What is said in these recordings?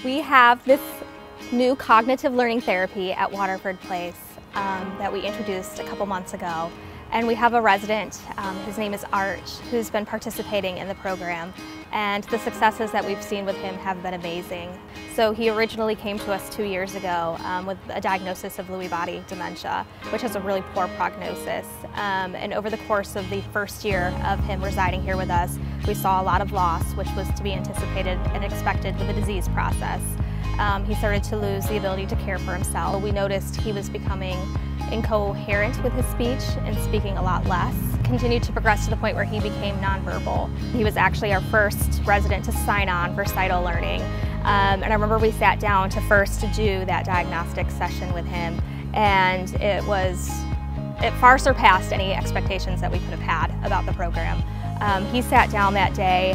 We have this new cognitive learning therapy at Waterford Place that we introduced a couple months ago. And we have a resident, his name is Arch, who's been participating in the program. And the successes that we've seen with him have been amazing. So he originally came to us 2 years ago with a diagnosis of Lewy body dementia, which has a really poor prognosis. And over the course of the first year of him residing here with us, we saw a lot of loss, which was to be anticipated and expected with the disease process. He started to lose the ability to care for himself. We noticed he was becoming incoherent with his speech and speaking a lot less. Continued to progress to the point where he became nonverbal. He was actually our first resident to sign on for cyto learning. And I remember we sat down to first do that diagnostic session with him, and it far surpassed any expectations that we could have had about the program. He sat down that day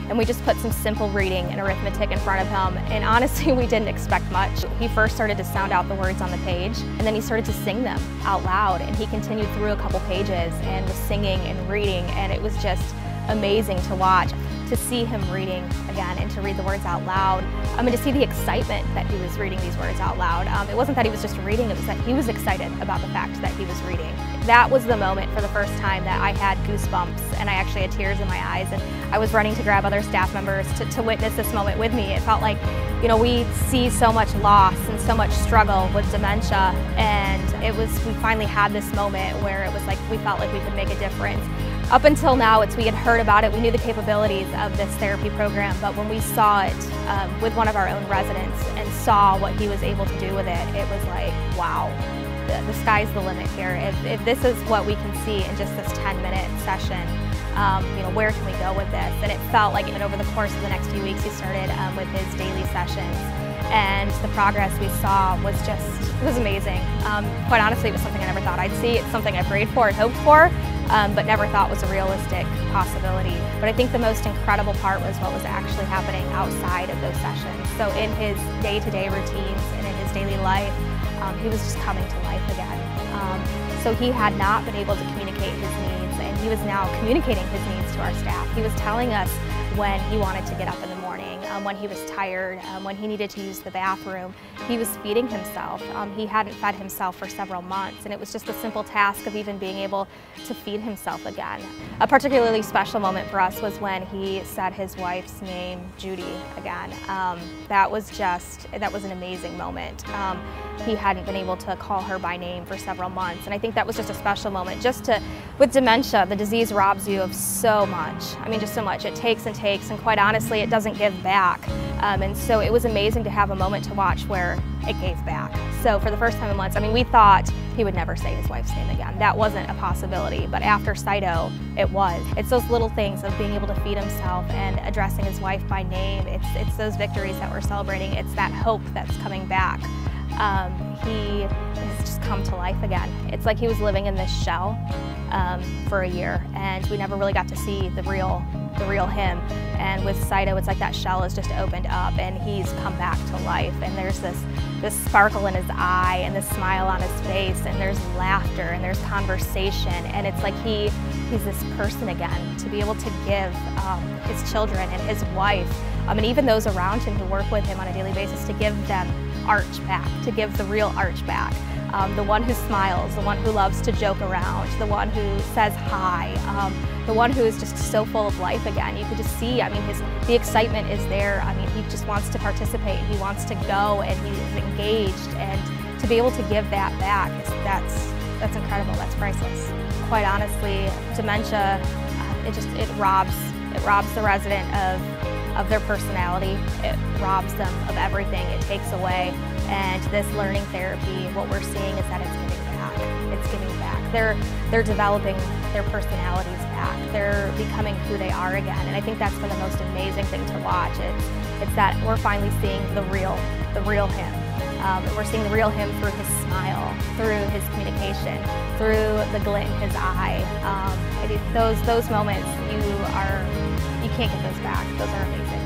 and we just put some simple reading and arithmetic in front of him, and honestly we didn't expect much. He first started to sound out the words on the page, and then he started to sing them out loud, and he continued through a couple pages and was singing and reading, and it was just amazing to watch, to see him reading again and to read the words out loud. And to see the excitement that he was reading these words out loud. It wasn't that he was just reading, it was that he was excited about the fact that he was reading. That was the moment for the first time that I had goosebumps, and I actually had tears in my eyes, and I was running to grab other staff members to witness this moment with me. It felt like, you know, we see so much loss and so much struggle with dementia, and we finally had this moment where it was like we felt like we could make a difference. Up until now, we had heard about it, we knew the capabilities of this therapy program, but when we saw it with one of our own residents and saw what he was able to do with it, it was like, wow, the sky's the limit here. If this is what we can see in just this 10-minute session, you know, where can we go with this? And it felt like over the course of the next few weeks, he started with his daily sessions. And the progress we saw was it was amazing. Quite honestly, it was something I never thought I'd see. It's something I prayed for and hoped for, but never thought was a realistic possibility. But I think the most incredible part was what was actually happening outside of those sessions. So in his day-to-day routines and in his daily life, he was just coming to life again. So he had not been able to communicate his needs, and he was now communicating his needs to our staff. He was telling us when he wanted to get up in the morning, when he was tired, when he needed to use the bathroom. He was feeding himself. He hadn't fed himself for several months, and it was just the simple task of even being able to feed himself again. A particularly special moment for us was when he said his wife's name, Judy, again. That was an amazing moment. He hadn't been able to call her by name for several months, and I think that was just a special moment. With dementia, the disease robs you of so much. I mean, just so much. It takes and takes, and quite honestly, it doesn't give back. And so it was amazing to have a moment to watch where it gave back. So for the first time in months, I mean, we thought he would never say his wife's name again. That wasn't a possibility, but after cyto, it was. It's those little things of being able to feed himself and addressing his wife by name. It's those victories that we're celebrating. It's that hope that's coming back. He has just come to life again. It's like he was living in this shell for a year, and we never really got to see the real him. And with cyto, it's like that shell has just opened up, and he's come back to life. And there's this sparkle in his eye, and this smile on his face, and there's laughter, and there's conversation, and it's like he's this person again, to be able to give his children and his wife, and even those around him who work with him on a daily basis, to give them Arch back, to give the real Arch back. The one who smiles, the one who loves to joke around, the one who says hi, the one who is just so full of life again. You could just see, I mean, the excitement is there. I mean, he just wants to participate, he wants to go, and he's engaged, and to be able to give that back, that's incredible, that's priceless. Quite honestly, dementia, it robs the resident of their personality. It robs them of everything. It takes away. And this learning therapy, what we're seeing is that it's giving back. It's giving back. They're developing their personalities back. They're becoming who they are again. And I think that's been the most amazing thing to watch. It's that we're finally seeing the real him. We're seeing the real him through his smile, through his communication, through the glint in his eye. Those moments, you can't get those back. Those are amazing.